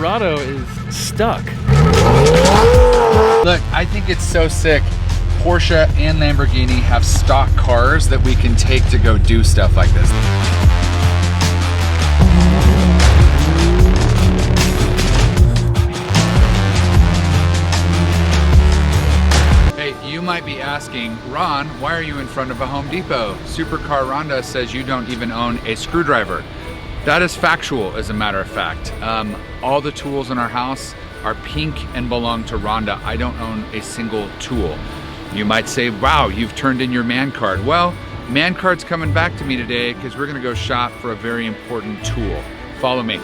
Sterrato is stuck. Look, I think it's so sick. Porsche and Lamborghini have stock cars that we can take to go do stuff like this. Hey, you might be asking, Ron, why are you in front of a Home Depot? Supercar Rhonda says you don't even own a screwdriver. That is factual, as a matter of fact. All the tools in our house are pink and belong to Rhonda. I don't own a single tool. You might say, wow, you've turned in your man card. Well, man card's coming back to me today because we're gonna go shop for a very important tool. Follow me.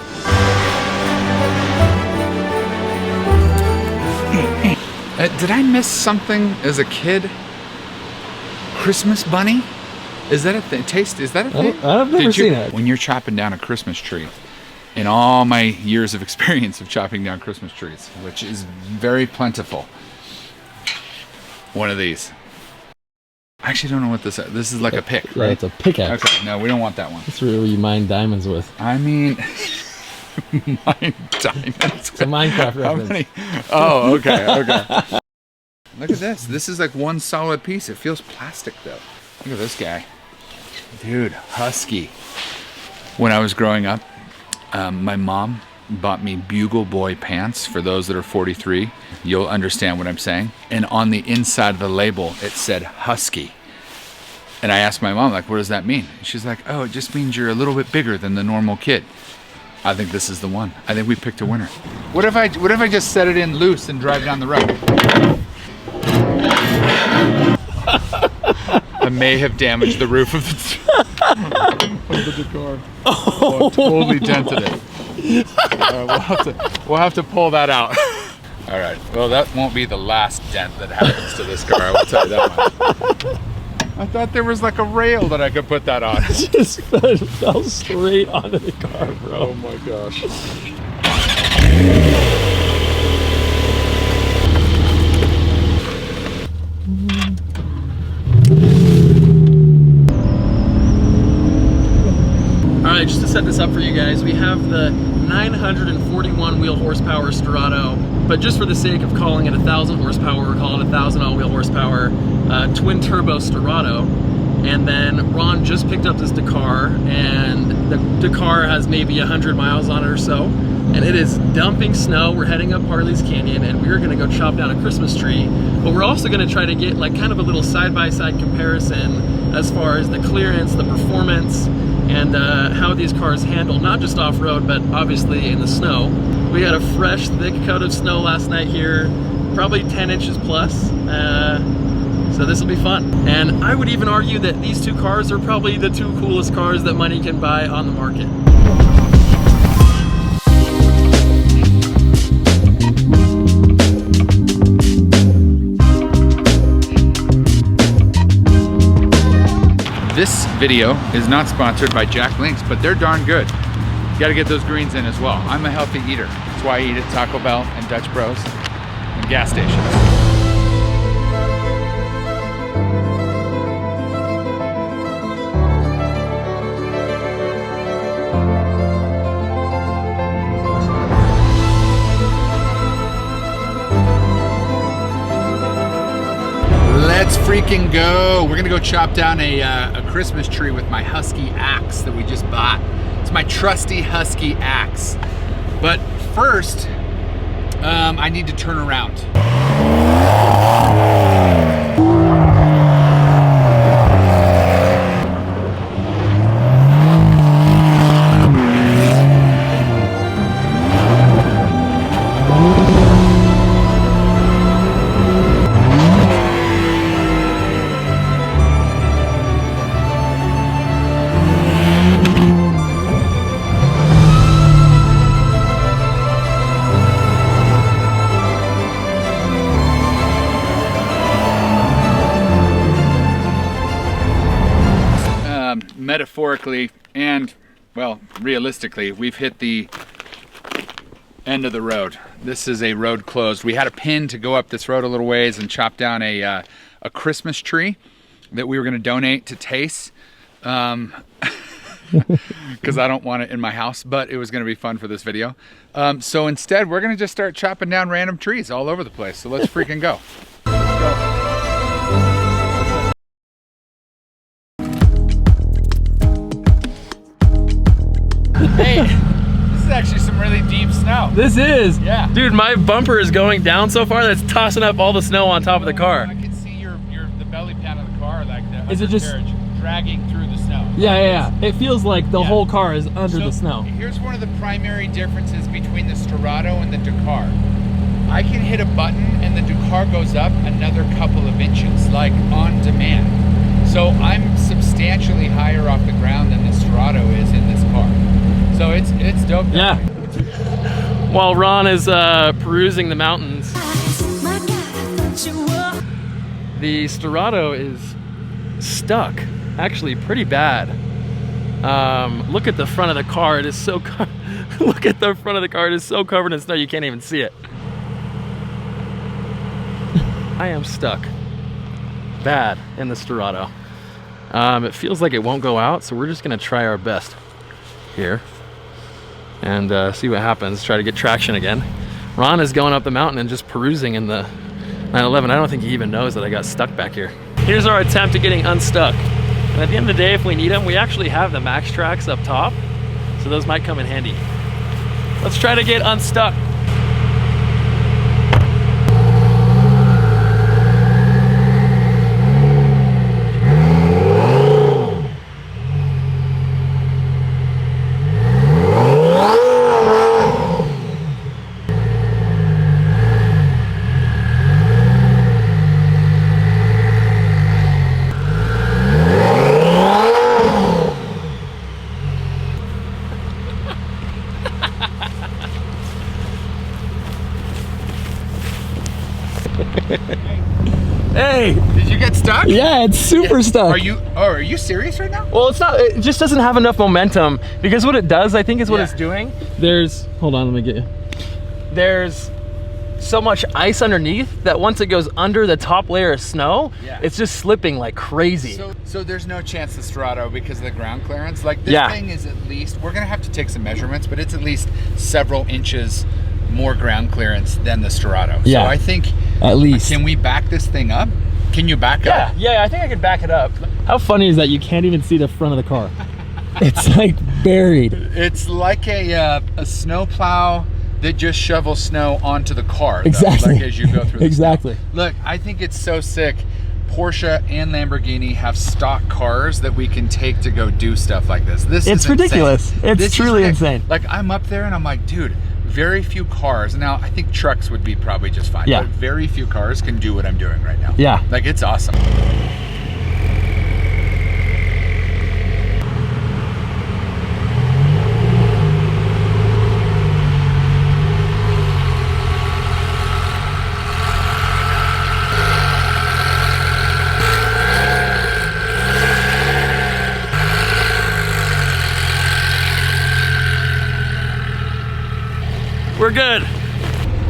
Did I miss something as a kid? Christmas bunny? Is that a thing? Is that a thing? I've never seen it. When you're chopping down a Christmas tree, in all my years of experience of chopping down Christmas trees, which is very plentiful, one of these. I actually don't know what this is. This is like a pick, right? Yeah, it's a pickaxe. Okay, no, we don't want that one. That's where you mine diamonds with. I mean, mine diamonds. It's a Minecraft reference. Many? Oh, okay, okay. Look at this. This is like one solid piece. It feels plastic though. Look at this guy. Dude, husky. When I was growing up, my mom bought me Bugle Boy pants. For those that are 43, you'll understand what I'm saying. And on the inside of the label, it said husky. And I asked my mom, like, what does that mean? And she's like, oh, it just means you're a little bit bigger than the normal kid. I think this is the one. I think we picked a winner. What if I just set it in loose and drive down the road? I may have damaged the roof of the Dakar. Oh, totally dented it. We'll have to pull that out. All right. Well, that won't be the last dent that happens to this car. I will tell you that much. I thought there was like a rail that I could put that on. It just fell straight onto the car, bro. Oh my gosh. Alright, just to set this up for you guys, we have the 941 wheel horsepower Sterrato, but just for the sake of calling it 1,000 horsepower, we're calling it 1,000 all-wheel horsepower twin turbo Sterrato. And then Ron just picked up this Dakar, and the Dakar has maybe 100 miles on it or so, and it is dumping snow. We're heading up Harley's Canyon, and we're gonna go chop down a Christmas tree, but we're also gonna try to get like kind of a little side-by-side comparison as far as the clearance, the performance, and how these cars handle, not just off-road, but obviously in the snow. We got a fresh, thick coat of snow last night here, probably 10 inches plus. So this will be fun. And I would even argue that these two cars are probably the two coolest cars that money can buy on the market. This video is not sponsored by Jack Links, but they're darn good. You gotta get those greens in as well. I'm a healthy eater. That's why I eat at Taco Bell and Dutch Bros and gas stations. Let's freaking go. We're gonna go chop down a Christmas tree with my Husky axe that we just bought. It's my trusty Husky axe. But first, I need to turn around. Metaphorically and, well, realistically, we've hit the end of the road. This is a road closed. We had a pin to go up this road a little ways and chop down a Christmas tree that we were going to donate to Tace. because I don't want it in my house, but it was going to be fun for this video. So instead, we're going to just start chopping down random trees all over the place. So let's freaking go. Let's go. Hey, this is actually some really deep snow. This is. Yeah. Dude, my bumper is going down so far that's tossing up all the snow on top of the car. I can see the belly pan of the car, like the Is it just dragging through the snow? Yeah. It feels like the whole car is under the snow. Here's one of the primary differences between the Sterrato and the Dakar. I can hit a button and the Dakar goes up another couple of inches, like on demand. So I'm substantially higher off the ground than the Sterrato is in this car. So it's dope. Yeah. While Ron is perusing the mountains, the Sterrato is stuck, actually pretty bad. Look at the front of the car. It is so look at the front of the car. It is so covered in snow you can't even see it. I am stuck bad in the Sterrato. It feels like it won't go out, so we're just gonna try our best here and see what happens. Try to get traction again. Ron is going up the mountain and just perusing in the 911. I don't think he even knows that I got stuck back here. Here's our attempt at getting unstuck. And at the end of the day, if we need them, we actually have the max tracks up top, so those might come in handy. Let's try to get unstuck. Hey! Did you get stuck? Yeah, it's super stuck. Are you serious right now? Well, it's not, it just doesn't have enough momentum, because what it does, I think is what it's doing. Hold on, let me get you. There's so much ice underneath that once it goes under the top layer of snow, it's just slipping like crazy. So there's no chance the Sterrato, because of the ground clearance, like this thing is at least, we're gonna have to take some measurements, but it's at least several inches more ground clearance than the Sterrato. Yeah. So I think at least. Can we back this thing up? Can you back up? Yeah, I think I can back it up. How funny is that you can't even see the front of the car? It's like buried. It's like a snow plow that just shovels snow onto the car. Exactly. Like as you go through the exactly. snow. Look, I think it's so sick. Porsche and Lamborghini have stock cars that we can take to go do stuff like this. It's ridiculous. It's truly insane. Like I'm up there and I'm like, dude, very few cars. Now I think trucks would be probably just fine. Yeah. But very few cars can do what I'm doing right now. Yeah. Like it's awesome. We're good.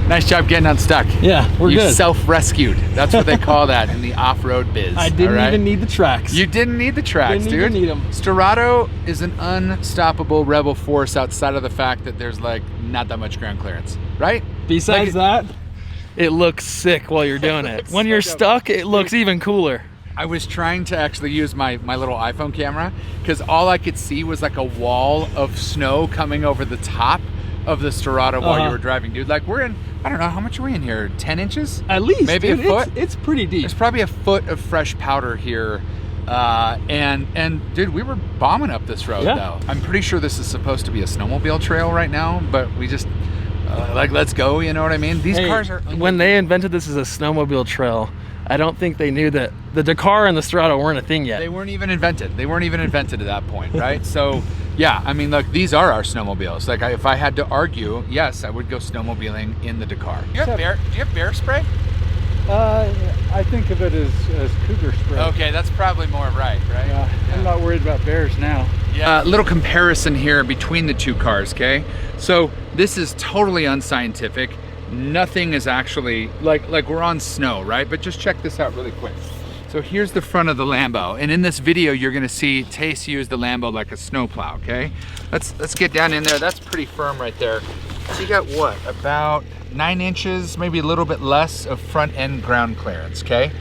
Nice job getting unstuck. Yeah, we're good. You self-rescued. That's what they call that in the off-road biz. I didn't even need the tracks. You didn't need the tracks, didn't dude. even need them. Sterrato is an unstoppable rebel force outside of the fact that there's like not that much ground clearance, right? Besides that, it looks sick while you're doing it. When you're stuck, it looks even cooler. I was trying to actually use my little iPhone camera because all I could see was like a wall of snow coming over the top of the Sterrato while you were driving, dude. Like we're in, I don't know, how much are we in here? 10 inches? At least, maybe dude, a foot? It's pretty deep. There's probably a foot of fresh powder here. And dude, we were bombing up this road though. I'm pretty sure this is supposed to be a snowmobile trail right now, but we just, like, let's go, you know what I mean? These cars are... When they invented this as a snowmobile trail, I don't think they knew that the Dakar and the Sterrato weren't a thing yet. They weren't even invented. They weren't even invented at that point, right? So, yeah, I mean, look, these are our snowmobiles. Like, if I had to argue, yes, I would go snowmobiling in the Dakar. Do you have bear spray? I think of it as cougar spray. Okay, that's probably more right? Yeah, I'm not worried about bears now. Yeah. Little comparison here between the two cars, okay? So this is totally unscientific. Nothing is actually, like we're on snow, right? But just check this out really quick. So So here's the front of the Lambo, and in this video you're gonna see Tace use the Lambo like a snowplow, okay? Let's get down in there. That's pretty firm right there. So you got what, about 9 inches, maybe a little bit less of front end ground clearance, okay?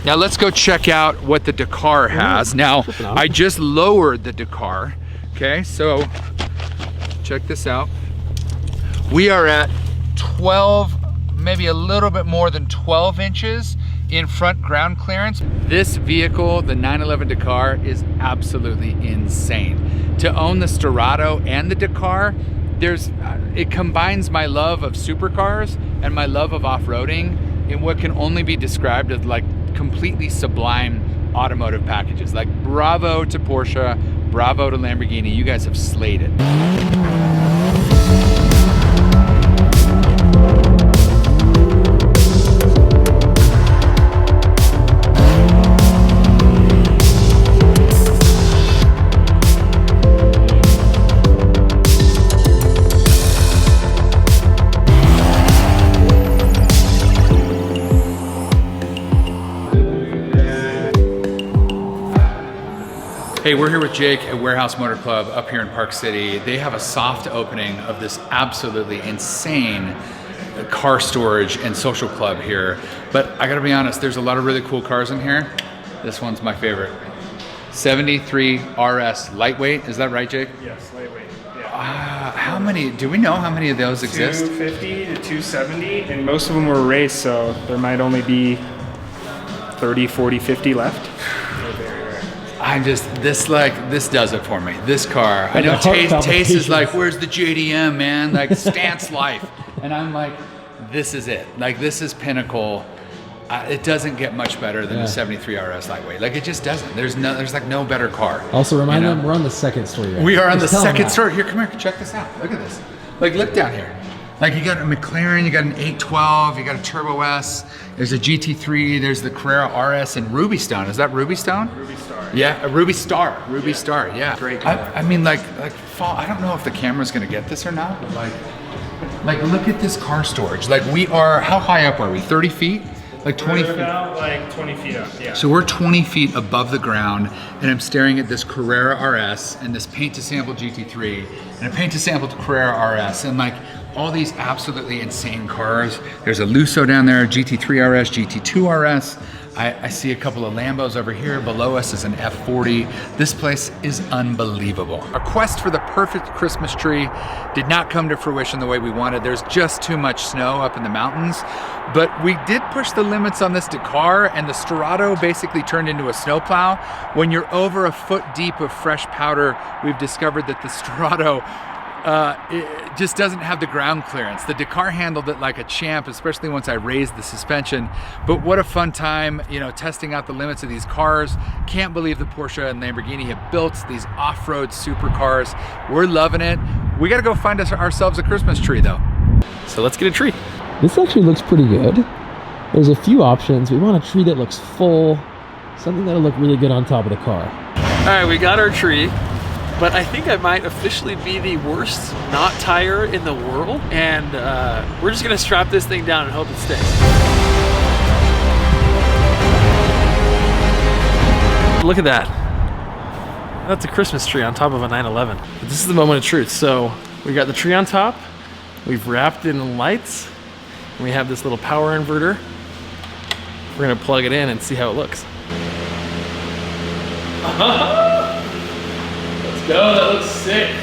Now let's go check out what the Dakar has. Now, I just lowered the Dakar, okay? So check this out. We are at 12, maybe a little bit more than 12 inches in front ground clearance. This vehicle, the 911 Dakar, is absolutely insane. To own the Sterrato and the Dakar, it combines my love of supercars and my love of off-roading in what can only be described as like completely sublime automotive packages. Like, bravo to Porsche, bravo to Lamborghini, you guys have slayed it. Hey, we're here with Jake at Warehouse Motor Club up here in Park City. They have a soft opening of this absolutely insane car storage and social club here. But I gotta be honest, there's a lot of really cool cars in here. This one's my favorite. 73 RS lightweight, is that right, Jake? Yes, lightweight. Yeah. How many, do we know how many of those exist? 250 to 270, and most of them were raced, so there might only be 30, 40, 50 left. This does it for me. This car. I know Tace is like, where's the JDM, man? Like, stance life. And I'm like, this is it. Like, this is pinnacle. It doesn't get much better than the 73 RS lightweight. Like, it just doesn't. There's like no better car. Also remind them we're on the second story. Right? We are on the second story. Here, come here, check this out. Look at this. Like, look down here. Like, you got a McLaren, you got an 812, you got a Turbo S, there's a GT3, there's the Carrera RS and Ruby Stone. Is that Ruby Stone? Ruby Star. Yeah, a Ruby Star. Ruby Star, yeah. Great car. I mean, like, I don't know if the camera's gonna get this or not, but like, look at this car storage. Like, we are, how high up are we? 30 feet? Like 20 feet? About like 20 feet up, yeah. So we're 20 feet above the ground, and I'm staring at this Carrera RS and this paint-to-sample GT3 and a paint-to-sample Carrera RS, and like, all these absolutely insane cars. There's a Lusso down there, GT3 RS, GT2 RS. I see a couple of Lambos over here. Below us is an F40. This place is unbelievable. Our quest for the perfect Christmas tree did not come to fruition the way we wanted. There's just too much snow up in the mountains. But we did push the limits on this Dakar, and the Sterrato basically turned into a snowplow. When you're over a foot deep of fresh powder, we've discovered that the Sterrato it just doesn't have the ground clearance. The Dakar handled it like a champ, especially once I raised the suspension. But what a fun time, you know, testing out the limits of these cars. Can't believe the Porsche and Lamborghini have built these off-road supercars. We're loving it. We gotta go find ourselves a Christmas tree though. So let's get a tree. This actually looks pretty good. There's a few options. We want a tree that looks full, something that'll look really good on top of the car. All right, we got our tree. But I think I might officially be the worst knot tire in the world, and we're just gonna strap this thing down and hope it stays. Look at that. That's a Christmas tree on top of a 911. But this is the moment of truth. So we got the tree on top, we've wrapped it in lights, and we have this little power inverter. We're gonna plug it in and see how it looks. Go, that looks sick.